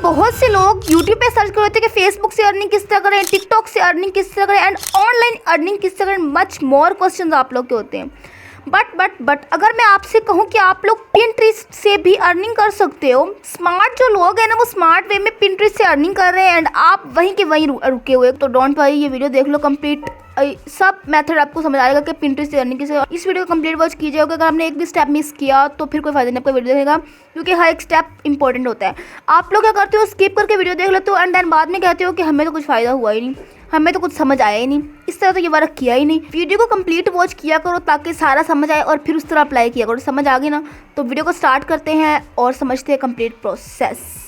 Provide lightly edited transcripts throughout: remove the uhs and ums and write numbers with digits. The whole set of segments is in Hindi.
बहुत से लोग यूट्यूब पे सर्च कर रहे थे कि फेसबुक से अर्निंग किस तरह करें, टिकटॉक से अर्निंग किस तरह करें एंड ऑनलाइन अर्निंग किस तरह करें। मच मोर क्वेश्चन आप लोग के होते हैं। बट अगर मैं आपसे कहूँ कि आप लोग पिंटरेस्ट से भी अर्निंग कर सकते हो, स्मार्ट जो लोग हैं ना वो स्मार्ट वे में पिंटरेस्ट से अर्निंग कर रहे हैं एंड आप वहीं के वहीं रुके हुए, तो डोंट वरी, ये वीडियो देख लो कंप्लीट, सब मेथड आपको समझ आएगा कि पिंटरेस्ट से अर्निंग कैसे। इस वीडियो को कंप्लीट वॉच कीजिएगा। अगर आपने एक भी स्टेप मिस किया तो फिर कोई फायदा नहीं आपका वीडियो देखेगा, क्योंकि हर एक स्टेप इंपॉर्टेंट होता है। आप लोग क्या करते हो, स्किप करके वीडियो देख लेते हो एंड देन बाद में कहते हो कि हमें तो कुछ फ़ायदा हुआ ही नहीं, हमें तो कुछ समझ आया ही नहीं, इस तरह तो ये वर्क किया ही नहीं। वीडियो को कंप्लीट वॉच किया करो ताकि सारा समझ आए और फिर उस तरह अप्लाई किया करो। समझ आ गई ना? तो वीडियो को स्टार्ट करते हैं और समझते हैं कंप्लीट प्रोसेस।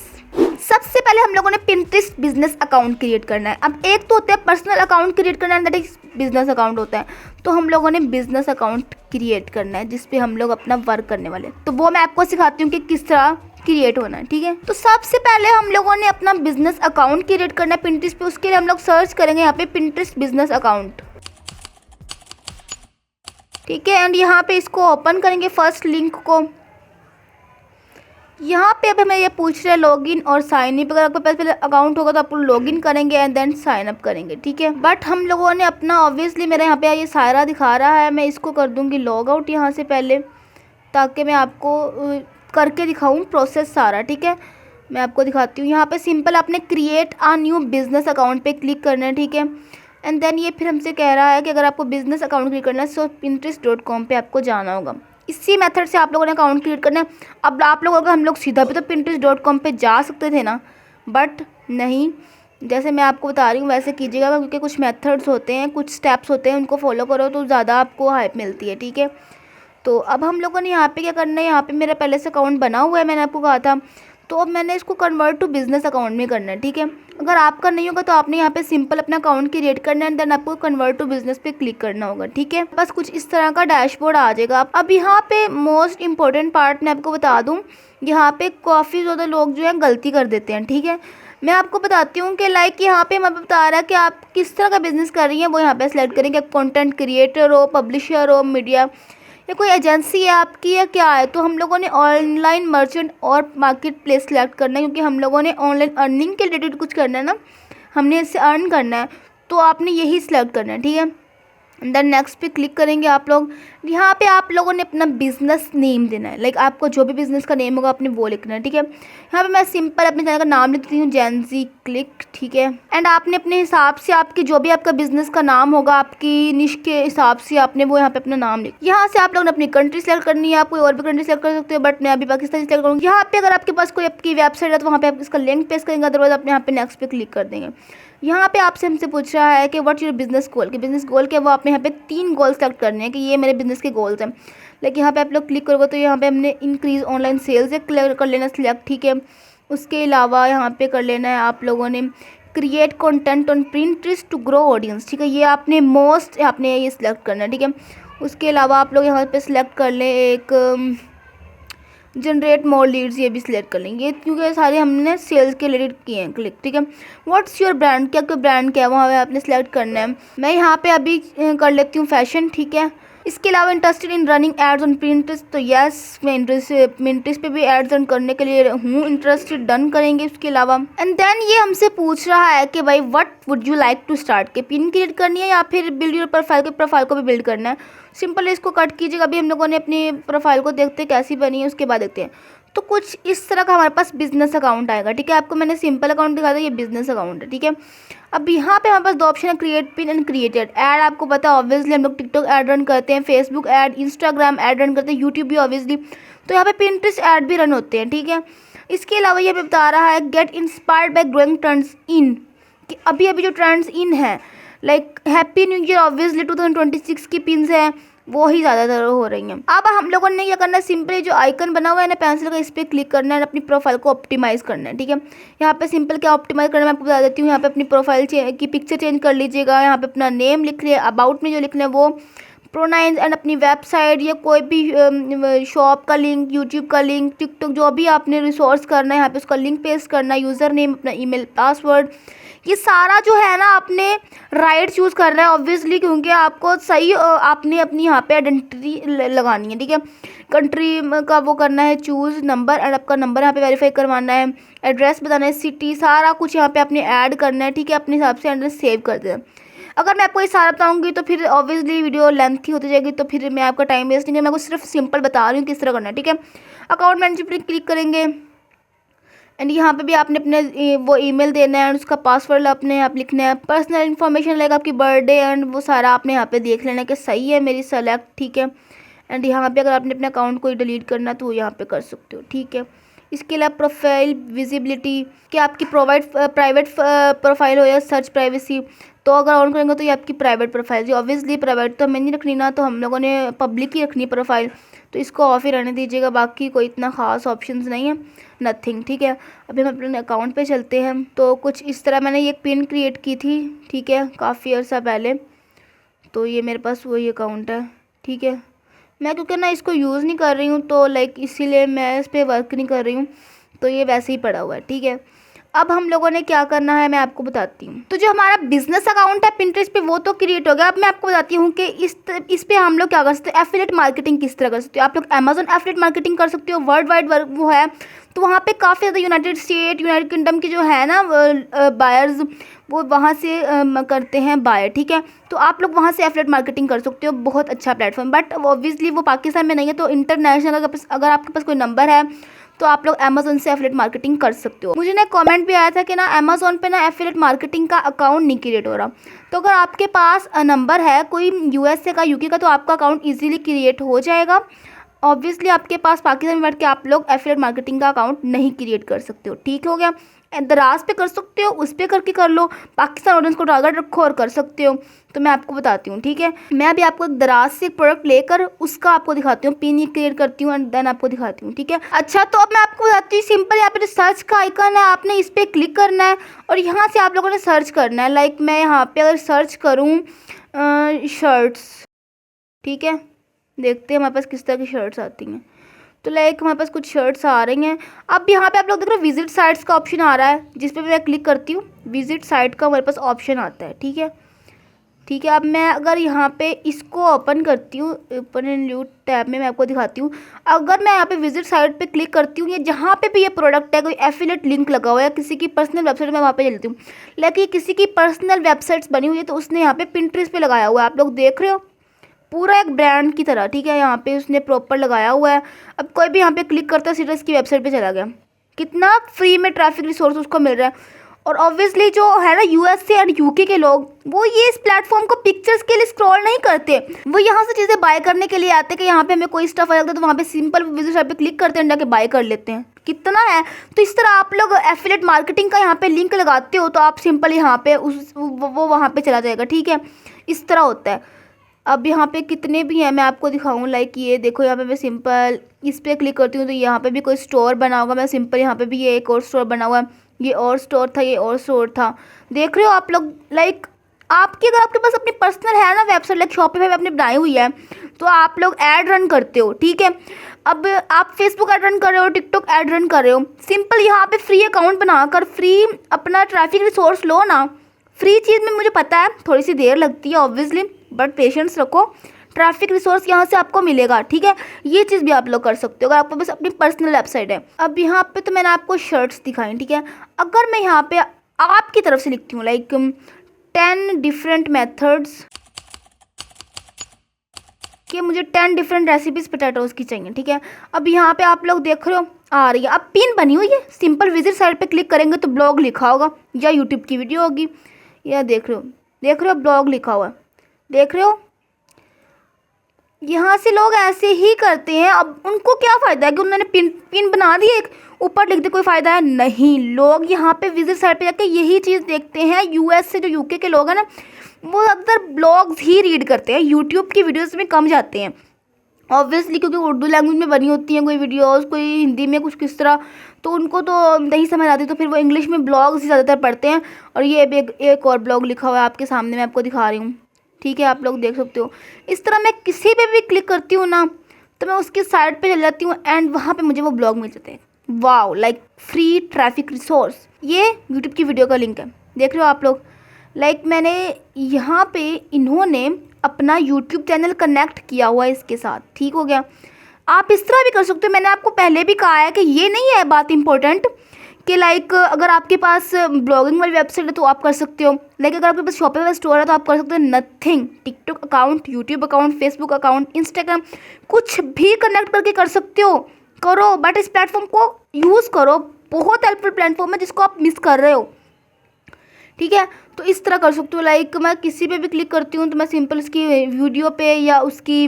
सबसे पहले हम लोगों ने पिंटरेस्ट बिजनेस अकाउंट क्रिएट करना है। अब एक तो होता है पर्सनल अकाउंट क्रिएट करना है, दैट इज बिजनेस अकाउंट होता है। तो हम लोगों ने बिजनेस अकाउंट क्रिएट करना है जिस पे हम लोग अपना वर्क करने वाले, तो वो मैं आपको सिखाती हूँ कि किस तरह क्रिएट होना है, ठीक है। तो सबसे पहले हम लोगों ने अपना बिजनेस अकाउंट क्रिएट करना है पिंटरेस्ट पे। उसके लिए हम लोग सर्च करेंगे यहाँ पे पिंटरेस्ट बिजनेस अकाउंट, ठीक है। एंड यहाँ पे इसको ओपन करेंगे फर्स्ट लिंक को। यहाँ पे अब हमें ये पूछ रहे हैं लॉगिन और साइन इन। अगर आपके पास पहले अकाउंट होगा तो आप लॉगिन करेंगे एंड देन साइन अप करेंगे, ठीक है। बट हम लोगों ने अपना ऑब्वियसली, मेरे यहाँ पे ये सारा दिखा रहा है, मैं इसको कर दूँगी लॉग आउट यहाँ से पहले, ताकि मैं आपको करके दिखाऊँ प्रोसेस सारा, ठीक है। मैं आपको दिखाती हूँ। यहाँ पे सिंपल आपने create a new business account पे क्लिक करना है, ठीक है। एंड देन ये फिर हमसे कह रहा है कि अगर आपको बिजनेस अकाउंट क्रिएट करना है सो pinterest.com पे आपको जाना होगा। इसी मेथड से आप लोगों ने अकाउंट क्रिएट करना है। अब आप लोग, अगर हम लोग सीधा भी तो pinterest.com पे जा सकते थे ना, बट नहीं, जैसे मैं आपको बता रही हूँ वैसे कीजिएगा, क्योंकि कुछ मेथड्स होते हैं, कुछ स्टेप्स होते हैं, उनको फॉलो करो तो ज़्यादा आपको हेल्प मिलती है, ठीक है। तो अब हम लोगों ने यहाँ पे क्या करना है, यहाँ पे मेरा पहले से अकाउंट बना हुआ है, मैंने आपको कहा था। तो अब मैंने इसको कन्वर्ट टू बिजनेस अकाउंट में करना है, ठीक है। अगर आपका नहीं होगा तो आपने यहाँ पे सिंपल अपना अकाउंट क्रिएट करना है एंड देन आपको कन्वर्ट टू बिजनेस पे क्लिक करना होगा, ठीक है। बस कुछ इस तरह का डैशबोर्ड आ जाएगा। अब यहाँ पे मोस्ट इंपॉर्टेंट पार्ट मैं आपको बता दूँ, यहाँ पे काफ़ी ज़्यादा लोग जो है गलती कर देते हैं, ठीक है। मैं आपको बताती हूँ कि लाइक यहाँ पे हमें बता रहा है कि आप किस तरह का बिजनेस कर रही हैं, वो यहाँ पे सेलेक्ट करेंगे। कंटेंट क्रिएटर हो, पब्लिशर हो, मीडिया या कोई एजेंसी है आपकी या क्या है। तो हम लोगों ने ऑनलाइन मर्चेंट और मार्केट प्लेस सेलेक्ट करना है, क्योंकि हम लोगों ने ऑनलाइन अर्निंग के रिलेटेड कुछ करना है ना, हमने इससे अर्न करना है, तो आपने यही सिलेक्ट करना है, ठीक है। देन नेक्स्ट पे क्लिक करेंगे आप लोग। यहाँ पे आप लोगों ने अपना बिजनेस नेम देना है, लाइक आपको जो भी बिजनेस का नेम होगा आपने वो लिखना है, ठीक है। यहाँ पे मैं सिंपल अपने चैनल का नाम लिखती हूँ, जेंजी क्लिक, ठीक है। एंड आपने अपने हिसाब से आपकी जो भी आपका बिजनेस का नाम होगा, आपकी निश के हिसाब से आपने वो यहाँ पे अपना नाम लिख। यहाँ से आप लोगों ने अपनी कंट्री सेलेक्ट करनी है, आप कोई और भी कंट्री सेलेक्ट कर सकते हो, बट मैं अभी पाकिस्तान सेलेक्ट करूँगी। यहाँ पे अगर आपके पास कोई आपकी वेबसाइट है तो वहाँ पे आप इसका लिंक पेस्ट करेंगे, अदरवाइज आप यहाँ पे नेक्स्ट पे क्लिक कर देंगे। यहाँ पे आपसे हमसे पूछ रहा है कि व्हाट योर बिजनेस गोल, कि बिजनेस गोल के वो आपने यहाँ पे 3 गोल सेलेक्ट करने हैं कि ये मेरे बिजनेस के गोल्स हैं। लेकिन यहाँ पे आप लोग क्लिक करोगे तो यहाँ पे हमने इंक्रीज ऑनलाइन सेल्स कर लेना सिलेक्ट, ठीक है। उसके अलावा यहाँ पे कर लेना है आप लोगों ने create content on Pinterest to grow audience, ठीक है। ये आपने आपने ये सिलेक्ट करना है, ठीक है। उसके अलावा आप लोग यहाँ पे सिलेक्ट कर लें एक जनरेट मोर लीड्स, ये भी सिलेक्ट कर लेंगे, क्योंकि सारे हमने सेल्स के रिलेटेड किए हैं क्लिक, ठीक है। व्हाट्स योर ब्रांड, क्या कोई ब्रांड क्या है वहाँ पे आपने सेलेक्ट करना है। मैं यहाँ पे अभी कर लेती हूँ फैशन, ठीक है। इसके अलावा interested in running ads on Pinterest, तो यस मैं पिंटरेस्ट पे भी एड्स रन करने के लिए हूँ इंटरेस्टेड, डन करेंगे। उसके अलावा एंड देन ये हमसे पूछ रहा है कि भाई what would you like to start, के पिन क्रिएट करनी है या फिर बिल्ड योर प्रोफाइल, के प्रोफाइल को भी बिल्ड करना है। सिंपल इसको कट कीजिएगा। अभी हम लोगों ने अपनी प्रोफाइल को देखते हैं कैसी बनी है, उसके बाद देखते हैं। तो कुछ इस तरह का हमारे पास बिजनेस अकाउंट आएगा, ठीक है। आपको मैंने सिंपल अकाउंट दिखा था, ये बिजनेस अकाउंट है, ठीक है। अब यहाँ पे हमारे पास 2 ऑप्शन है, create pin and created add. आपको पता है ऑब्वियसली हम लोग टिकटॉक ऐड रन करते हैं, Facebook ad, Instagram ad run करते हैं, यूट्यूब भी ऑब्वियसली, तो यहाँ पे पिंटरेस्ट ऐड भी रन होते हैं, ठीक है। इसके अलावा ये बता रहा है get inspired by growing trends in, कि अभी अभी जो ट्रेंड्स इन है, like happy new year obviously 2026 की पिन्स हैं वो ही ज़्यादातर हो रही हैं। अब हम लोगों ने क्या करना है, सिंपली जो आइकन बना हुआ है ना पेंसिल का, इस पर क्लिक करना है, अपनी प्रोफाइल को ऑप्टिमाइज़ करना है, ठीक है। यहाँ पे सिंपल क्या ऑप्टिमाइज़ करना है मैं आपको बता देती हूँ। यहाँ पे अपनी प्रोफाइल की पिक्चर चेंज कर लीजिएगा, यहाँ पे अपना नेम लिख लिया, अबाउट में जो लिखना है वो, प्रोनाउंस एंड अपनी वेबसाइट या कोई भी शॉप का लिंक, यूट्यूब का लिंक, टिकटॉक, जो भी आपने रिसोर्स करना है यहाँ पे उसका लिंक पेस्ट करना है, यूज़र नेम, अपना ईमेल पासवर्ड, ये सारा जो है ना आपने राइट चूज़ करना है ऑब्वियसली, क्योंकि आपको सही आपने अपनी यहाँ पे आइडेंटिटी लगानी है, ठीक है। कंट्री का वो करना है चूज़, नंबर एंड आपका नंबर यहाँ पे वेरीफाई करवाना है, एड्रेस बताना है, सिटी, सारा कुछ यहाँ पे आपने ऐड करना है, ठीक है। अपने हिसाब से एंड सेव कर देना। अगर मैं आपको ये सारा बताऊंगी तो फिर ऑब्वियसली वीडियो लेंथी होती जाएगी, तो फिर मैं आपका टाइम वेस्ट नहीं है। मैं आपको सिर्फ सिंपल बता रही हूँ किस तरह करना है, ठीक है। अकाउंट मैनेजर पर क्लिक करेंगे एंड यहाँ पे भी आपने अपने वो ईमेल देना है एंड उसका पासवर्ड आपने आप लिखना है। पर्सनल इन्फॉर्मेशन लाइक आपकी बर्थडे एंड वो सारा आपने यहाँ पे देख लेना है कि सही है मेरी सेलेक्ट, ठीक है। एंड यहाँ पे अगर आपने अपने अकाउंट को डिलीट करना तो यहाँ पे कर सकते हो, ठीक है। इसके अलावा प्रोफाइल विजिबिलिटी कि आपकी प्राइवेट प्रोफाइल हो या सर्च प्राइवेसी, तो अगर ऑन करेंगे तो ये आपकी प्राइवेट प्रोफाइल जी। ऑब्वियसली प्राइवेट तो हमें नहीं रखनी ना, तो हम लोगों ने पब्लिक ही रखनी प्रोफाइल, तो इसको ऑफ ही रहने दीजिएगा। बाकी कोई इतना ख़ास ऑप्शंस नहीं है, नथिंग, ठीक है। अभी हम अपने अकाउंट पे चलते हैं। तो कुछ इस तरह मैंने ये पिन क्रिएट की थी, ठीक है, काफ़ी अर्सा पहले। तो ये मेरे पास वही अकाउंट है, ठीक है। मैं क्योंकि ना इसको यूज़ नहीं कर रही हूँ तो लाइक इसीलिए मैं इस पर वर्क नहीं कर रही हूँ, तो ये वैसे ही पड़ा हुआ है, ठीक है। अब हम लोगों ने क्या करना है मैं आपको बताती हूँ। तो जो हमारा बिजनेस अकाउंट है पिंटरेस्ट पे वो तो क्रिएट हो गया। अब मैं आपको बताती हूँ कि इस पे हम लोग क्या कर सकते हैं, एफिलिएट मार्केटिंग किस तरह कर सकते हो। आप लोग अमेजोन एफिलिएट मार्केटिंग कर सकते हो, वर्ल्ड वाइड वो है, तो वहाँ पे काफ़ी ज़्यादा यूनाइटेड स्टेट, यूनाइटेड किंगडम की जो है ना बायर्स, वो वहाँ से करते हैं बाय, ठीक है। तो आप लोग वहाँ से एफिलिएट मार्केटिंग कर सकते हो, बहुत अच्छा प्लेटफॉर्म। बट ऑब्वियसली वो पाकिस्तान में नहीं है, तो इंटरनेशनल अगर आपके पास कोई नंबर है तो आप लोग अमेजोन से एफिलिएट मार्केटिंग कर सकते हो। मुझे ना कमेंट भी आया था कि ना अमेजोन पे ना एफिलिएट मार्केटिंग का अकाउंट नहीं क्रिएट हो रहा। तो अगर आपके पास नंबर है कोई यूएसए का, यूके का, तो आपका अकाउंट इजीली क्रिएट हो जाएगा। ऑब्वियसली आपके पास पाकिस्तान में बैठ के आप लोग एफिलिएट मार्केटिंग का अकाउंट नहीं क्रिएट कर सकते हो, ठीक हो गया। दराज पे कर सकते हो, उस पर करके कर लो, पाकिस्तान ऑडियंस को टारगेट रखो और कर सकते हो। तो मैं आपको बताती हूँ, ठीक है। मैं अभी आपको दराज से एक प्रोडक्ट लेकर उसका आपको दिखाती हूँ, पिन क्रिएट करती हूँ एंड देन आपको दिखाती हूँ, ठीक है। अच्छा, तो अब मैं आपको बताती हूँ सिंपल, यहाँ पे सर्च का आइकन है, आपने इस पर क्लिक करना है और यहाँ से आप लोगों ने सर्च करना है। लाइक मैं यहाँ पे अगर सर्च करूँ शर्ट्स, ठीक है, देखते हैं हमारे पास किस तरह की शर्ट्स आती हैं। तो लाइक हमारे पास कुछ शर्ट्स आ रही हैं। अब यहाँ पे आप लोग देख रहे हो विजिट साइट्स का ऑप्शन आ रहा है, जिस पे मैं क्लिक करती हूँ विजिट साइट का हमारे पास ऑप्शन आता है, ठीक है, ठीक है। अब मैं अगर यहाँ पे इसको ओपन करती हूँ, ओपन इन न्यू टैब में मैं आपको दिखाती हूँ। अगर मैं यहाँ पे विजिट साइट पे क्लिक करती हूँ, ये जहाँ पे भी ये प्रोडक्ट है, कोई एफिलिएट लिंक लगा हुआ है किसी की पर्सनल वेबसाइट, मैं वहाँ पे चलती हूँ। लेकिन किसी की पर्सनल वेबसाइट्स बनी हुई है तो उसने यहाँ पे पिंटरेस्ट पे लगाया हुआ है, आप लोग देख रहे हो, पूरा एक ब्रांड की तरह, ठीक है। यहाँ पे उसने प्रॉपर लगाया हुआ है। अब कोई भी यहाँ पे क्लिक करता है सीधा इसकी वेबसाइट पे चला गया, कितना फ्री में ट्रैफिक रिसोर्स उसको मिल रहा है। और ऑब्वियसली जो है ना यूएसए एंड यूके के लोग, वो ये इस प्लेटफॉर्म को पिक्चर्स के लिए स्क्रॉल नहीं करते, वो यहाँ से चीज़ें बाय करने के लिए आते हैं कि यहाँ पे हमें कोई स्टफ आ जाता है तो वहाँ पे सिंपल विजिट साइट पे क्लिक करते हैं, जाके बाय कर लेते हैं। कितना है, तो इस तरह आप लोग एफिलिएट मार्केटिंग का यहाँ पे लिंक लगाते हो तो आप सिंपल यहाँ पे वो वहाँ पे चला जाएगा, ठीक है। इस तरह होता है। अब यहाँ पे कितने भी हैं मैं आपको दिखाऊँ, लाइक ये देखो, यहाँ पे मैं सिंपल इस पर क्लिक करती हूँ तो यहाँ पे भी कोई स्टोर बना होगा, मैं सिंपल यहाँ पे भी ये एक और स्टोर बना हुआ है, ये और स्टोर था, ये और स्टोर था, देख रहे हो आप लोग। लाइक आपकी अगर आपके पास अपनी पर्सनल है ना वेबसाइट, लाइक शॉपिफाई पे आपने बनाई हुई है, तो आप लोग ऐड रन करते हो, ठीक है। अब आप फेसबुक ऐड रन कर रहे हो, टिकटॉक ऐड रन कर रहे हो, सिंपल यहाँ पे फ्री अकाउंट बनाकर फ्री अपना ट्रैफिक रिसोर्स लो ना। फ्री चीज़ में मुझे पता है थोड़ी सी देर लगती है ऑब्वियसली, बट पेशेंस रखो, ट्रैफिक रिसोर्स यहाँ से आपको मिलेगा, ठीक है। ये चीज़ भी आप लोग कर सकते हो अगर आपको बस अपनी पर्सनल वेबसाइट है। अब यहाँ पे तो मैंने आपको शर्ट्स दिखाई, ठीक है। अगर मैं यहाँ पे आपकी तरफ से लिखती हूँ लाइक 10 डिफरेंट मेथड्स कि मुझे 10 डिफरेंट रेसिपीज़ पोटैटोज़ की चाहिए, ठीक है। अब यहाँ पे आप लोग देख रहे हो आ रही है, अब पिन बनी हुई है, सिंपल विजिट साइट पे क्लिक करेंगे तो ब्लॉग लिखा होगा या यूट्यूब की वीडियो होगी, या देख रहे हो ब्लॉग लिखा हुआ है, देख रहे हो। यहाँ से लोग ऐसे ही करते हैं। अब उनको क्या फ़ायदा है कि उन्होंने पिन बना दी एक, ऊपर लिख दे, कोई फ़ायदा है नहीं। लोग यहाँ पे विजिट साइट पे जाके यही चीज़ देखते हैं। यूएस से जो यूके के लोग हैं ना, वो ज़्यादातर ब्लॉग्स ही रीड करते हैं, यूट्यूब की वीडियोज़ में कम जाते हैं ऑब्वियसली, क्योंकि उर्दू लैंग्वेज में बनी होती हैं कोई वीडियोस, कोई हिंदी में कुछ किस तरह, तो उनको तो नहीं समझ आती, तो फिर वो इंग्लिश में ब्लॉग्स ही ज़्यादातर पढ़ते हैं। और ये भी एक और ब्लॉग लिखा हुआ है आपके सामने, मैं आपको दिखा रही हूँ, ठीक है, आप लोग देख सकते हो। इस तरह मैं किसी पे भी क्लिक करती हूँ ना, तो मैं उसकी साइट पे चल जाती हूँ एंड वहाँ पे मुझे वो ब्लॉग मिल जाते हैं। Wow, like free traffic resource. ये यूट्यूब की वीडियो का लिंक है, देख रहे हो आप लोग। लाइक मैंने यहाँ पे इन्होंने अपना यूट्यूब चैनल कनेक्ट किया हुआ है इसके साथ, ठीक हो गया। आप इस तरह भी कर सकते हो। मैंने आपको पहले भी कहा है कि ये नहीं है बात इंपॉर्टेंट कि लाइक अगर आपके पास ब्लॉगिंग वाली वेबसाइट है तो आप कर सकते हो, लाइक अगर आपके पास शॉपिफाई स्टोर है तो आप कर सकते हो। Nothing, TikTok account, YouTube account, Facebook account, Instagram, कुछ भी कनेक्ट करके कर सकते हो, करो। बट इस प्लेटफॉर्म को यूज़ करो, बहुत हेल्पफुल प्लेटफॉर्म है जिसको आप मिस कर रहे हो, ठीक है। तो इस तरह कर सकते हो। लाइक मैं किसी पे भी क्लिक करती हूँ तो मैं सिंपल उसकी वीडियो पे या उसकी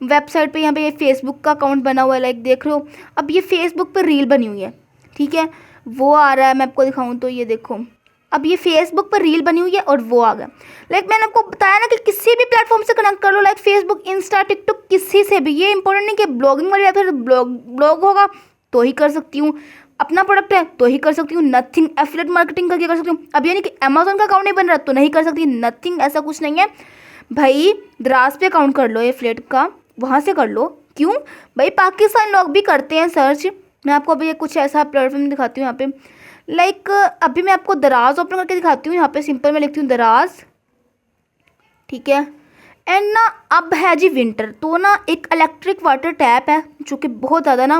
वेबसाइट पे, यहाँ पे ये फेसबुक का अकाउंट बना हुआ है, लाइक देख रहे हो। अब ये फेसबुक पे रील बनी हुई है, ठीक है, वो आ रहा है। मैं आपको दिखाऊँ तो ये देखो, अब ये फेसबुक पर रील बनी हुई है और वो आ गया। लाइक मैंने आपको बताया ना कि किसी भी प्लेटफॉर्म से कनेक्ट कर लो, लाइक फेसबुक, इंस्टा, टिकटॉक, किसी से भी। ये इंपॉर्टेंट नहीं कि ब्लॉगिंग वाली वेबसाइट ब्लॉग होगा तो ही कर सकती हूँ, अपना प्रोडक्ट है तो ही कर सकती हूँ। नथिंग, एफिलिएट मार्केटिंग करके कर सकती हूँ। अब ये नहीं कि अमेजोन का अकाउंट नहीं बन रहा तो नहीं कर सकती, नथिंग, ऐसा कुछ नहीं है भाई। द्रास पे अकाउंट कर लो एफिलिएट का, वहाँ से कर लो। क्यों भाई, पाकिस्तान लोग भी करते हैं सर्च। मैं आपको अभी कुछ ऐसा प्लेटफॉर्म दिखाती हूँ यहाँ पे। लाइक अभी मैं आपको दराज ओपन करके दिखाती हूँ। यहाँ पे सिंपल मैं लिखती हूँ दराज, ठीक है। एंड ना अब है जी विंटर, तो ना एक इलेक्ट्रिक वाटर टैप है जो कि बहुत ज़्यादा ना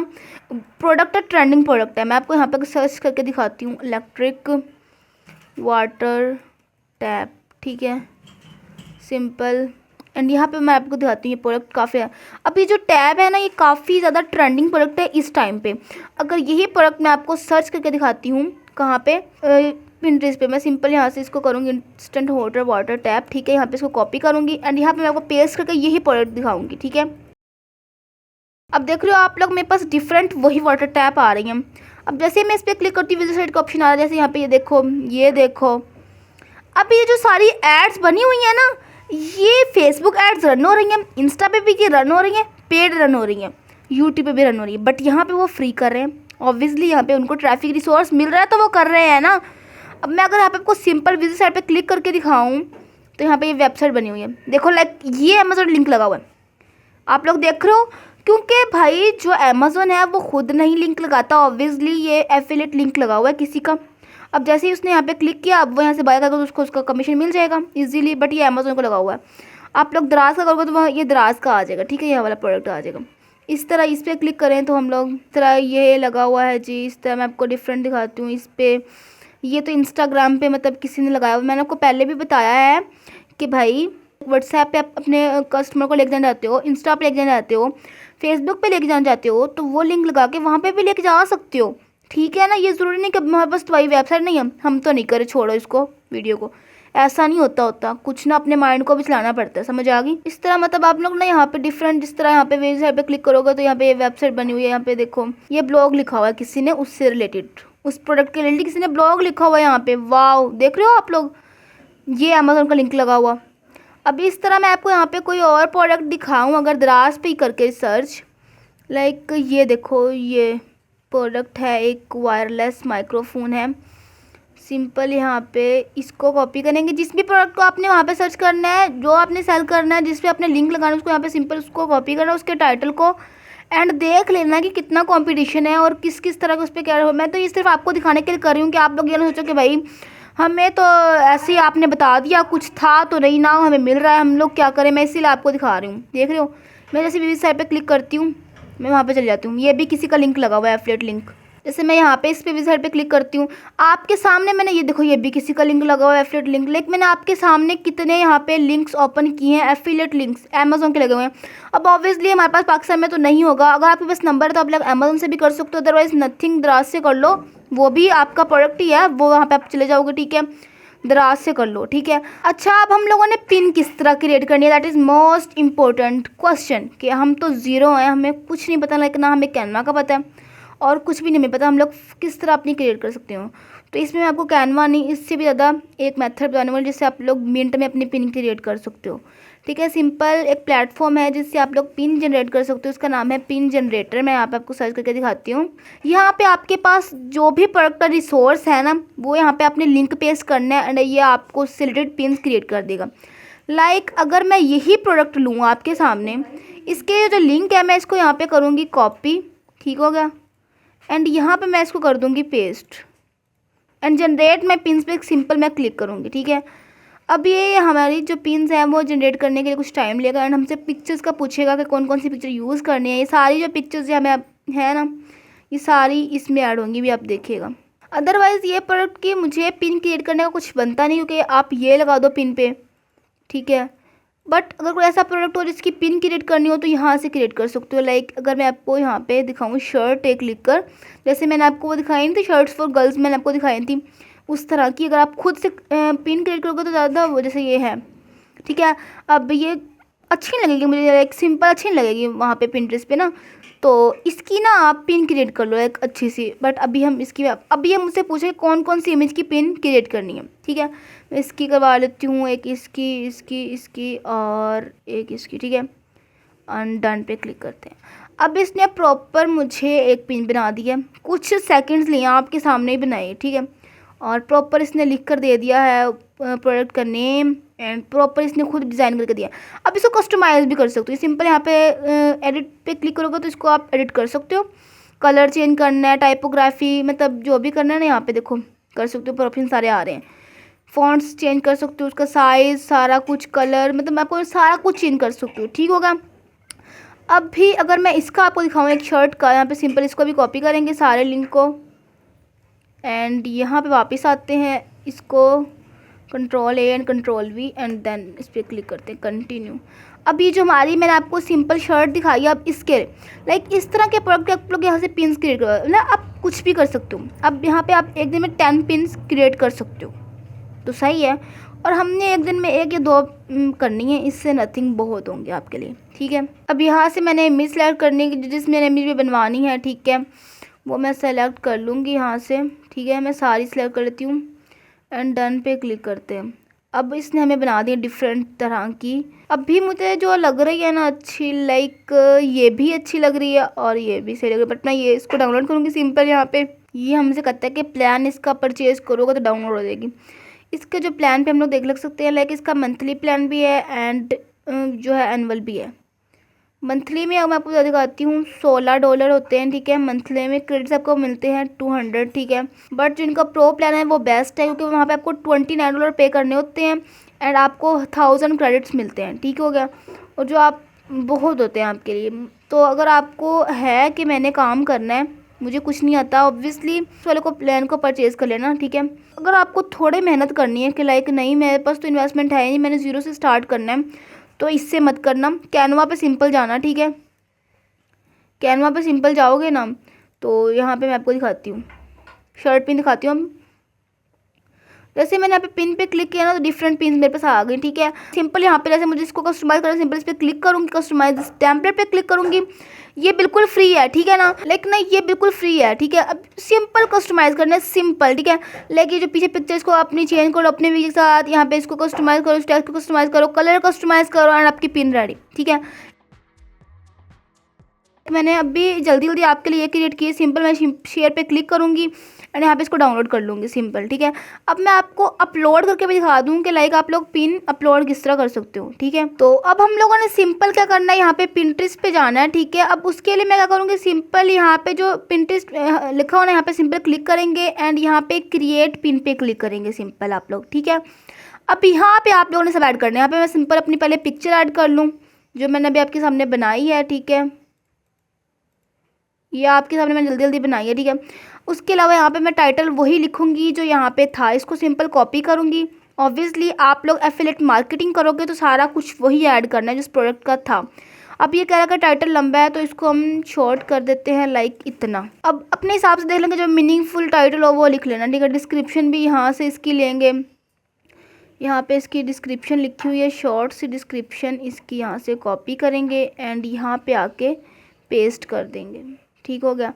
प्रोडक्ट है, ट्रेंडिंग प्रोडक्ट है। मैं आपको यहाँ पे सर्च करके दिखाती हूँ, इलेक्ट्रिक वाटर टैप, ठीक है, सिंपल। एंड यहाँ पे मैं आपको दिखाती हूँ ये प्रोडक्ट काफ़ी है। अब ये जो टैब है ना, ये काफ़ी ज़्यादा ट्रेंडिंग प्रोडक्ट है इस टाइम पे। अगर यही प्रोडक्ट मैं आपको सर्च करके दिखाती हूँ कहाँ पे, पिंटरेस्ट पे, मैं सिंपल यहाँ से इसको करूँगी इंस्टेंट वाटर वाटर टैप, ठीक है। यहाँ पे इसको कॉपी करूँगी एंड यहाँ पे मैं आपको पेस्ट करके यही प्रोडक्ट दिखाऊँगी, ठीक है। अब देख रहे हो आप लोग, मेरे पास डिफरेंट वही वाटर टैप आ रही हैं। अब जैसे मैं इस पर क्लिक करती हूँ, विजिट साइट का ऑप्शन आ रहा है, जैसे यहाँ पे ये देखो। अब ये जो सारी एड्स बनी हुई हैं ना, ये फेसबुक एड्स रन हो रही हैं, इंस्टा पे भी ये रन हो रही हैं, पेड रन हो रही हैं, यूट्यूब पे भी रन हो रही है। बट यहाँ पे वो फ्री कर रहे हैं, ऑब्वियसली यहाँ पे उनको ट्रैफिक रिसोर्स मिल रहा है तो वो कर रहे हैं ना। अब मैं अगर यहाँ पे आपको सिंपल विजिट साइट पे क्लिक करके दिखाऊँ तो यहाँ पे ये वेबसाइट बनी हुई है, देखो। लाइक ये अमेजोन लिंक लगा हुआ है, आप लोग देख रहे हो। क्योंकि भाई जो अमेजोन है वो खुद नहीं लिंक लगाता, ऑब्वियसली ये एफिलिएट लिंक लगा हुआ है किसी का। अब जैसे ही उसने यहाँ पे क्लिक किया, अब वो यहाँ से बाय करेगा तो उसको उसका कमीशन मिल जाएगा इजीली। बट ये अमेजोन को लगा हुआ है। आप लोग दराज का करोगे तो वहाँ ये दराज का आ जाएगा, ठीक है, ये वाला प्रोडक्ट आ जाएगा। इस तरह इस पर क्लिक करें तो हम लोग, इस तरह ये लगा हुआ है जी। इस तरह मैं आपको डिफरेंट दिखाती हूँ। इस पर ये तो इंस्टाग्राम पे मतलब किसी ने लगाया हुआ। मैंने आपको पहले भी बताया है कि भाई व्हाट्सएप पे आप अपने कस्टमर को लेके जाना चाहते हो, इंस्टा पे लेके जाना चाहते हो, फेसबुक पे लेके जाना चाहते हो, तो वो लिंक लगा के वहाँ पे भी लेके जा सकते हो, ठीक है ना। ये ज़रूरी नहीं कि हमारे पास तुम्हारी वेबसाइट नहीं है हम तो नहीं करे, छोड़ो इसको वीडियो को, ऐसा नहीं होता कुछ ना, अपने माइंड को भी चलाना पड़ता है, समझ आ गई। इस तरह मतलब आप लोग ना यहाँ पे डिफरेंट, जिस तरह यहाँ पे वेबसाइट पे क्लिक करोगे तो यहाँ पे वेबसाइट बनी हुई है। यहाँ पे देखो ये ब्लॉग लिखा हुआ है किसी ने, उससे रिलेटेड, उस प्रोडक्ट के रिलेटेड किसी ने ब्लॉग लिखा हुआ है यहाँ पे। वाह, देख रहे हो आप लोग, ये अमेजोन का लिंक लगा हुआ। अभी इस तरह मैं आपको यहाँ पे कोई और प्रोडक्ट दिखाऊँ अगर दराज पे ही करके सर्च, लाइक ये देखो, ये प्रोडक्ट है, एक वायरलेस माइक्रोफोन है। सिंपल यहाँ पे इसको कॉपी करेंगे, जिस भी प्रोडक्ट को आपने वहाँ पे सर्च करना है, जो आपने सेल करना है, जिस पे आपने लिंक लगाना है, उसको यहाँ पे सिंपल उसको कॉपी करना है, उसके टाइटल को, एंड देख लेना कि कितना कंपटीशन है और किस किस तरह का उस पर क्या हो। मैं तो ये सिर्फ आपको दिखाने के लिए कर रही हूँ कि आप लोग ये ना सोचो कि भाई हमें तो ऐसे ही आपने बता दिया, कुछ था तो नहीं ना, हमें मिल रहा है, हम लोग क्या करें। मैं इसीलिए आपको दिखा रही हूँ, देख रहे हो। मैं जैसे विजिट साइट पे क्लिक करती हूँ, मैं वहाँ पे चली जाती हूँ, ये भी किसी का लिंक लगा हुआ है, एफिलिएट लिंक। जैसे मैं यहाँ पे इस पे विजिट साइट पे क्लिक करती हूँ, आपके सामने मैंने ये देखो, ये भी किसी का लिंक लगा हुआ है, एफिलिएट लिंक। लेकिन मैंने आपके सामने कितने यहाँ पे लिंक्स ओपन किए हैं, एफिलिएट लिंक्स अमेजोन के लगे हुए हैं। अब ऑब्वियसली हमारे पास पाकिस्तान में तो नहीं होगा, अगर आपके पास नंबर है तो आप लोग अमेजोन से भी कर सकते हो, अदरवाइज नथिंग दराज से कर लो, वो भी आपका प्रोडक्ट ही है, वो वहाँ पे आप चले जाओगे, ठीक है, दराज से कर लो, ठीक है। अच्छा, अब हम लोगों ने पिन किस तरह क्रिएट करनी है, that is most important question, कि हम तो ज़ीरो हैं, हमें कुछ नहीं पता, लेकिन ना हमें कैनवा का पता है और कुछ भी नहीं पता हम लोग किस तरह अपनी क्रिएट कर सकते हो। तो इसमें मैं आपको कैनवा नहीं, इससे भी ज़्यादा एक मेथड बताने वाली जिससे आप लोग मिनट में अपनी पिन क्रिएट कर सकते हो, ठीक है। सिंपल एक प्लेटफॉर्म है जिससे आप लोग पिन जनरेट कर सकते हो, उसका नाम है पिन जनरेटर। मैं यहाँ पे आपको सर्च करके दिखाती हूँ। यहाँ पे आपके पास जो भी प्रोडक्ट का रिसोर्स है ना, वो यहाँ पे आपने लिंक पेस्ट करना है एंड ये आपको उससे रिलेटेड पिन क्रिएट कर देगा। लाइक अगर मैं यही प्रोडक्ट लूँ आपके सामने, इसके जो लिंक है मैं इसको यहाँ पे करूँगी कॉपी, ठीक हो गया, एंड यहाँ पे मैं इसको कर दूँगी paste, and generate my pins पे सिंपल मैं क्लिक करूँगी। ठीक है, अब ये हमारी जो पिन्स हैं वो जनरेट करने के लिए कुछ टाइम लेगा एंड हमसे पिक्चर्स का पूछेगा कि कौन कौन सी पिक्चर यूज़ करनी है। ये सारी जो पिक्चर्स हमें है ना, ये सारी इसमें ऐड होंगी, भी आप देखिएगा। अदरवाइज़ ये प्रोडक्ट की मुझे पिन क्रिएट करने का कुछ बनता नहीं, क्योंकि आप ये लगा दो पिन पे, ठीक है। बट अगर कोई ऐसा प्रोडक्ट हो जिसकी पिन क्रिएट करनी हो तो यहाँ से क्रिएट कर सकते हो। लाइक अगर मैं आपको यहाँ पे दिखाऊँ शर्ट एक लिख कर, जैसे मैंने आपको वो दिखाई नहीं थी शर्ट्स फॉर गर्ल्स, मैंने आपको दिखाई थी उस तरह की, अगर आप खुद से पिन क्रिएट करोगे तो ज़्यादा वो जैसे ये है, ठीक है। अब ये अच्छी नहीं लगेगी मुझे, लाइक सिंपल अच्छी नहीं लगेगी वहाँ पे पिंटरेस्ट पे ना, तो इसकी ना आप पिन क्रिएट कर लो एक अच्छी सी। बट अभी हम इसकी, अभी ये मुझसे पूछे कौन कौन सी इमेज की पिन क्रिएट करनी है, ठीक है। मैं इसकी करवा लेती हूँ, एक इसकी, इसकी, इसकी और एक इसकी, ठीक है। डन पे क्लिक करते हैं। अब इसने प्रॉपर मुझे एक पिन बना दी है, कुछ सेकंड्स लिए आपके सामने ही बनाई, ठीक है। और प्रॉपर इसने लिख कर दे दिया है प्रोडक्ट का नेम एंड प्रॉपर इसने खुद डिज़ाइन करके दिया। अब इसको कस्टमाइज़ भी कर सकते हो, सिंपल यहाँ पे एडिट पे क्लिक करोगे तो इसको आप एडिट कर सकते हो। कलर चेंज करना है, टाइपोग्राफी, मतलब जो भी करना है ना यहाँ पे देखो कर सकते हो, ऑप्शन सारे आ रहे हैं। फॉन्ट्स चेंज कर सकते हो, उसका साइज़, सारा कुछ, कलर, मतलब आपको सारा कुछ चेंज कर सकते हो, ठीक होगा। अब भी अगर मैं इसका आपको दिखाऊँ एक शर्ट का, यहाँ पे सिंपल इसको भी कॉपी करेंगे सारे लिंक को एंड यहाँ पे वापस आते हैं, इसको Ctrl A and Ctrl V and then इस पर क्लिक करते हैं कंटिन्यू। अब ये जो हमारी मैंने आपको सिंपल शर्ट दिखाई है, अब इसके लाइक इस तरह के प्रोडक्ट आप लोग यहाँ से पिन्स क्रिएट करो ना, आप कुछ भी कर सकते हो। अब यहाँ पे आप एक दिन में 10 पिन्स क्रिएट कर सकते हो, तो सही है। और हमने एक दिन में 1 या 2 करनी है, इससे नथिंग बहुत होंगे आपके लिए, ठीक है। अब यहाँ से मैंने इमेज सेलेक्ट करनी है, जिस मैंने इमेज में बनवानी है, ठीक है, वो मैं सेलेक्ट कर लूँगी यहाँ से, ठीक है। मैं सारी सेलेक्ट कर लेती हूँ एंड डन पे क्लिक करते हैं। अब इसने हमें बना दी डिफरेंट तरह की। अब भी मुझे जो लग रही है ना अच्छी, लाइक ये भी अच्छी लग रही है और ये भी सही लग रही है, बट मैं ये इसको डाउनलोड करूँगी सिंपल। यहाँ पे ये हमसे कहता है कि प्लान इसका परचेज़ करोगे तो डाउनलोड हो जाएगी। इसके जो प्लान पे हम लोग देख लग सकते हैं, लाइक इसका मंथली प्लान भी है एंड जो है एनुअल भी है। मंथली में अब मैं आपको दिखाती हूँ, $16 होते हैं, ठीक है। मंथली में क्रेडिट्स आपको मिलते हैं 200, ठीक है। बट जो इनका प्रो प्लान है वो बेस्ट है, क्योंकि वहाँ पे आपको $29 पे करने होते हैं एंड आपको 1000 क्रेडिट्स मिलते हैं, ठीक हो गया। और जो आप बहुत होते हैं आपके लिए, तो अगर आपको है कि मैंने काम करना है, मुझे कुछ नहीं आता, ऑब्वियसली इस वाले को प्लान को परचेज़ कर लेना, ठीक है। अगर आपको थोड़ी मेहनत करनी है कि लाइक नहीं मेरे पास तो इन्वेस्टमेंट है नहीं, मैंने ज़ीरो से स्टार्ट करना है, तो इससे मत करना। कैनवा पे सिंपल जाना, ठीक है। कैनवा पे सिंपल जाओगे ना, तो यहाँ पे मैं आपको दिखाती हूँ, शर्ट पिन दिखाती हूँ। जैसे मैंने यहाँ पे पिन पे क्लिक किया ना, तो डिफरेंट पिन मेरे पास आ गई, ठीक है। सिंपल यहाँ पे जैसे मुझे इसको कस्टमाइज़ करना, सिंपल इस पर क्लिक करूँगी, कस्टमाइज टेम्पलेट पे क्लिक करूँगी। ये बिल्कुल फ्री है, ठीक है ना, लेकिन नहीं ये बिल्कुल फ्री है, ठीक है। अब सिंपल कस्टमाइज़ करना है, सिंपल, ठीक है। लेकिन जो पीछे पिक्चर इसको अपनी चेंज करो अपने वी के साथ, यहाँ पे इसको कस्टमाइज़ करो, स्टेट को कस्टमाइज़ करो, कलर कस्टमाइज़ करो एंड आपकी पिन रेडी, ठीक है। मैंने अभी जल्दी जल्दी आपके लिए क्रिएट की है, सिंपल मैं शेयर पे क्लिक करूँगी एंड यहाँ पे इसको डाउनलोड कर लूँगी, सिंपल, ठीक है। अब मैं आपको अपलोड करके भी दिखा दूँ कि लाइक आप लोग पिन अपलोड किस तरह कर सकते हो, ठीक है। तो अब हम लोगों ने सिंपल क्या करना है, यहाँ पे पिंटरेस्ट पे जाना है, ठीक है। अब उसके लिए मैं क्या करूँगी, सिंपल यहाँ पे जो पिंटरेस्ट लिखा हुआ ना, यहाँ पे सिंपल क्लिक करेंगे एंड यहाँ पे क्रिएट पिन पे क्लिक करेंगे, सिंपल आप लोग, ठीक है। अब यहाँ पे आप लोगों ने सब ऐड करना है। यहाँ पे मैं सिंपल अपनी पहले पिक्चर ऐड कर लूँ जो मैंने अभी आपके सामने बनाई है, ठीक है। ये आपके सामने मैंने जल्दी जल्दी बनाई है, ठीक है। उसके अलावा यहाँ पे मैं टाइटल वही लिखूँगी जो यहाँ पे था, इसको सिंपल कॉपी करूँगी। ऑब्वियसली आप लोग एफिलिएट मार्केटिंग करोगे तो सारा कुछ वही ऐड करना है जिस प्रोडक्ट का था। अब ये कह रहा है कि टाइटल लंबा है तो इसको हम शॉर्ट कर देते हैं, लाइक इतना। अब अपने हिसाब से देख लेंगे, जो मीनिंगफुल टाइटल हो वो लिख लेना, ठीक है। डिस्क्रिप्शन भी यहाँ से इसकी लेंगे, यहाँ पे इसकी डिस्क्रिप्शन लिखी हुई है, शॉर्ट सी डिस्क्रिप्शन, इसकी यहाँ से कॉपी करेंगे एंड यहाँ पे आके पेस्ट कर देंगे, ठीक हो गया।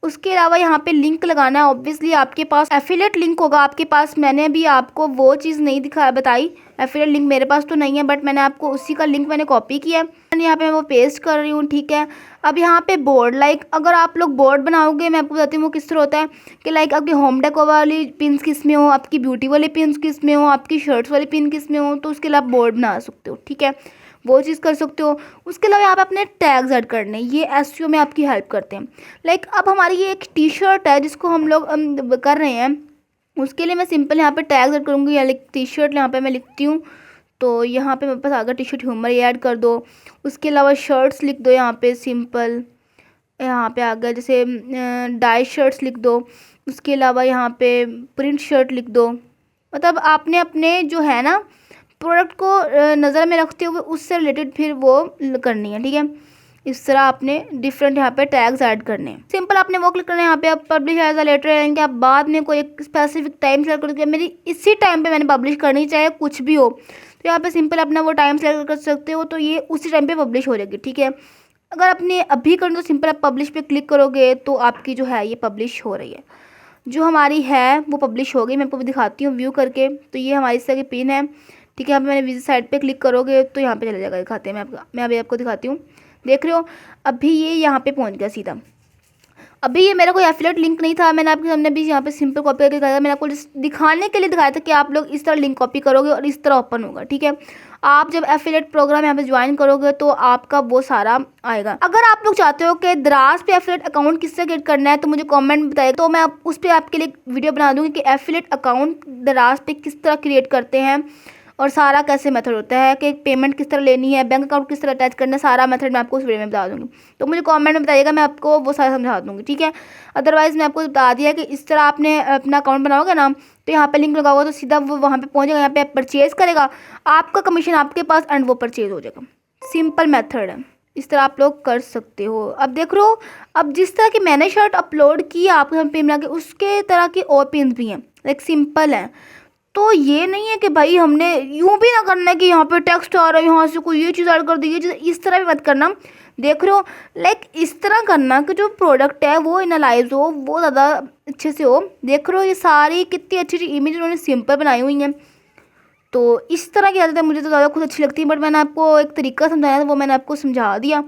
उसके अलावा यहाँ पे लिंक लगाना है। ऑब्वियसली आपके पास एफिलिएट लिंक होगा आपके पास, मैंने भी आपको वो चीज़ नहीं बताई, एफिलिएट लिंक मेरे पास तो नहीं है, बट मैंने आपको उसी का लिंक मैंने कॉपी किया है, यहाँ पे मैं वो पेस्ट कर रही हूँ, ठीक है। अब यहाँ पे बोर्ड, लाइक अगर आप लोग बोर्ड बनाओगे, मैं आपको बताती हूँ वो किस तरह होता है कि लाइक आपकी होम डेको वाली पिन्स किस में हो, आपकी ब्यूटी वाली पिन्स किस में हो, आपकी शर्ट्स वाली पिन किस में हो, तो उसके लिए आप बोर्ड बना सकते हो, ठीक है, वो चीज़ कर सकते हो। उसके अलावा यहाँ पे अपने टैग्स ऐड करने, ये एसईओ में आपकी हेल्प करते हैं। लाइक अब हमारी ये एक टी शर्ट है जिसको हम लोग कर रहे हैं, उसके लिए मैं सिंपल यहाँ पे टैग ऐड करूँगी, या टी शर्ट यहाँ पे मैं लिखती हूँ, तो यहाँ पे मेरे पास आ गया टी शर्ट ह्यूमर, ये ऐड कर दो। उसके अलावा शर्ट्स लिख दो यहाँ पे सिंपल, यहाँ पे आ गया जैसे डाई शर्ट्स लिख दो। उसके अलावा यहाँ पे प्रिंट शर्ट लिख दो। मतलब आपने अपने जो है ना प्रोडक्ट को नज़र में रखते हुए उससे रिलेटेड फिर वो करनी है, ठीक है। इस तरह आपने डिफरेंट यहाँ पे टैग्स ऐड करने हैं। सिंपल आपने वो क्लिक करना है यहाँ पे, आप पब्लिश एज अ लेटर यानी कि आप बाद में कोई एक स्पेसिफिक टाइम सेलेक्ट करके मेरी इसी टाइम पे मैंने पब्लिश करनी, चाहे कुछ भी हो, तो यहाँ पे सिंपल अपना वो टाइम सेलेक्ट कर सकते हो, तो ये उसी टाइम पे पब्लिश हो जाएगी, ठीक है। अगर आपने अभी करना तो सिंपल आप पब्लिश पे क्लिक करोगे तो आपकी जो है ये पब्लिश हो रही है, जो हमारी है वो पब्लिश हो गई। मैं आपको दिखाती हूँ व्यू करके। तो ये हमारी इस तरह की पिन है, ठीक है। यहाँ पे मैंने विजिट साइट पे क्लिक करोगे तो यहाँ पे चला जाएगा, दिखाते हैं मैं अभी आपको दिखाती हूँ। देख रहे हो अभी ये यहाँ पे पहुँच गया सीधा। अभी ये मेरा कोई एफिलिएट लिंक नहीं था, मैंने आपके सामने भी यहाँ पे सिंपल कॉपी करके दिखाया था। मैंने आपको दिखाने के लिए दिखाया था कि आप लोग इस तरह लिंक कॉपी करोगे और इस तरह ओपन होगा, ठीक है। आप जब एफिलिएट प्रोग्राम यहाँ पे ज्वाइन करोगे तो आपका वो सारा आएगा। अगर आप लोग चाहते हो कि दराज पे एफिलिएट अकाउंट किस तरह क्रिएट करना है तो मुझे कमेंट बताइए, तो मैं उस पर आपके लिए वीडियो बना दूँगी कि एफिलिएट अकाउंट दराज पे किस तरह क्रिएट करते हैं और सारा कैसे मेथड होता है, कि पेमेंट किस तरह लेनी है, बैंक अकाउंट किस तरह अटैच करना है, सारा मेथड मैं आपको उस वीडियो में बता दूँगी। तो मुझे कमेंट में बताइएगा, मैं आपको वो सारा समझा दूँगी, ठीक है। अदरवाइज़ मैं आपको बता दिया कि इस तरह आपने अपना अकाउंट बनाओगे ना, तो यहाँ पे लिंक लगाओगे तो सीधा वो वहाँ पे पहुँचेगा, यहाँ पे परचेज़ करेगा, आपका कमीशन आपके पास एंड वो परचेज़ हो जाएगा। सिंपल मेथड है, इस तरह आप लोग कर सकते हो। अब देख रहे हो, अब जिस तरह की मैंने शर्ट अपलोड की आपको यहाँ पे मिला के, उसके तरह की और पिन्स भी हैं, लाइक सिंपल है। तो ये नहीं है कि भाई हमने यूं भी ना करना है कि यहाँ पे टेक्स्ट आ रहा है, यहाँ से कोई ये चीज़ ऐड कर दी, ये चीज़, इस तरह भी मत करना। देख रहे हो, लाइक इस तरह करना कि जो प्रोडक्ट है वो एनालाइज हो, वो ज़्यादा अच्छे से हो। देख रहे हो ये सारी कितनी अच्छी अच्छी इमेज उन्होंने सिंपल बनाई हुई हैं। तो इस तरह की आदतें मुझे तो ज़्यादा खुद अच्छी लगती है, बट मैंने आपको एक तरीका समझाया था, वो मैंने आपको समझा दिया,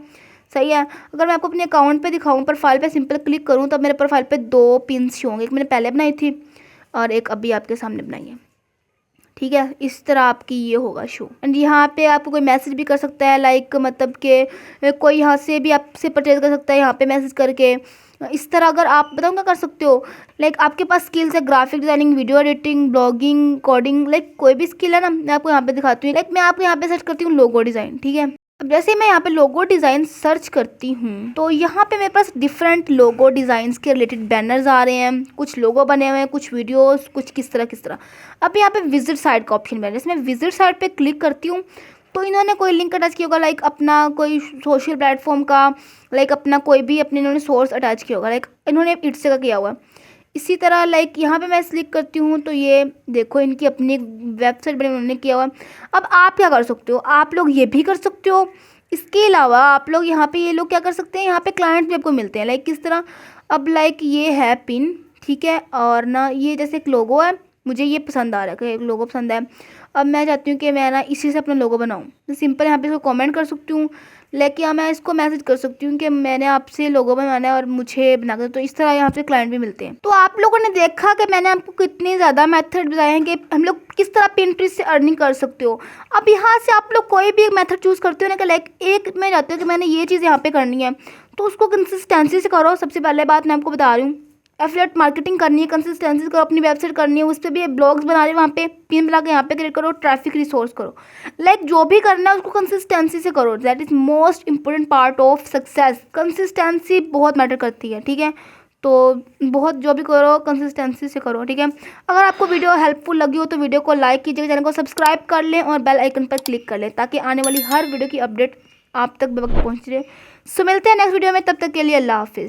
सही है। अगर मैं आपको अपने अकाउंट पे दिखाऊं, प्रोफाइल पे सिंपल क्लिक करूं, तब मेरे प्रोफाइल पे 2 पिन्स शो होंगे, एक मैंने पहले बनाई थी और एक अभी आपके सामने बनाई है, ठीक है। इस तरह आपकी ये होगा शो। एंड यहाँ पे आपको कोई मैसेज भी कर सकता है, लाइक मतलब कि कोई यहाँ से भी आपसे परचेज कर सकता है, यहाँ पे मैसेज करके। इस तरह अगर आप बताओ क्या कर सकते हो, लाइक आपके पास स्किल्स है, graphic designing, video editing, blogging, coding, like कोई भी स्किल है ना, मैं आपको यहाँ पे दिखाती हूँ। लाइक मैं आपको यहाँ पे सर्च करती हूँ लोगो डिज़ाइन, ठीक है। अब जैसे मैं यहाँ पे लोगो डिज़ाइन सर्च करती हूँ तो यहाँ पे मेरे पास डिफरेंट लोगो डिज़ाइंस के रिलेटेड बैनर्स आ रहे हैं, कुछ लोगो बने हुए हैं, कुछ वीडियोस, कुछ किस तरह। अब यहाँ पे विजिट साइट का ऑप्शन है, इसमें विजिट साइट पे क्लिक करती हूँ तो इन्होंने कोई लिंक अटैच किया होगा, लाइक अपना कोई सोशल प्लेटफॉर्म का, लाइक अपना कोई भी अपने इन्होंने सोर्स अटैच किया होगा, लाइक इन्होंने इट्स का किया हुआ है। इसी तरह लाइक यहाँ पे मैं क्लिक करती हूँ तो ये देखो इनकी अपनी वेबसाइट बनी उन्होंने किया हुआ है। अब आप क्या कर सकते हो, आप लोग ये भी कर सकते हो। इसके अलावा आप लोग यहाँ पे ये लोग क्या कर सकते हैं, यहाँ पे क्लाइंट भी आपको मिलते हैं, लाइक किस तरह। अब लाइक ये है पिन, ठीक है, और ना ये जैसे एक लोगो है, मुझे ये पसंद आ रहा है कि एक लोगो पसंद है। अब मैं चाहती हूँ कि मैं ना इसी से अपना लोगो बनाऊँ, तो सिंपल यहाँ पे इसको कमेंट कर सकती हूँ, लेकिन मैं इसको मैसेज कर सकती हूँ कि मैंने आपसे लोगो बनवाना है और मुझे बना कर। तो इस तरह यहाँ पे क्लाइंट भी मिलते हैं। तो आप लोगों ने देखा कि मैंने आपको कितने ज़्यादा मेथड बताए हैं कि हम लोग किस तरह पिंटरेस्ट से अर्निंग कर सकते हो। अब यहाँ से आप लोग कोई भी एक मेथड चूज़ करते हो ना, कि लाइक एक मैं चाहती हूँ कि मैंने ये चीज़ यहाँ पे करनी है, तो उसको कंसिस्टेंसी से करो। सबसे पहले बात मैं आपको बता रही हूँ, एफिलिएट मार्केटिंग करनी है, कंसिस्टेंसी करो, अपनी वेबसाइट करनी है, उस पर भी ब्लॉग्स बना रहे हैं, वहाँ पे पिन बना के यहाँ पे क्रिएट करो, ट्रैफिक रिसोर्स करो, लाइक जो भी करना है उसको कंसिस्टेंसी से करो। That is most important part of success. Consistency बहुत मैटर करती है, ठीक है। तो बहुत जो भी करो कंसिस्टेंसी से करो, ठीक है। अगर आपको वीडियो हेल्पफुल लगी हो तो वीडियो को लाइक कीजिएगा, चैनल को सब्सक्राइब कर लें और बेल आइकन पर क्लिक कर लें, ताकि आने वाली हर वीडियो की अपडेट आप तक बवक्त पहुँच रहे। सो मिलते हैं नेक्स्ट वीडियो में, तब तक के लिए अल्लाह हाफिज़।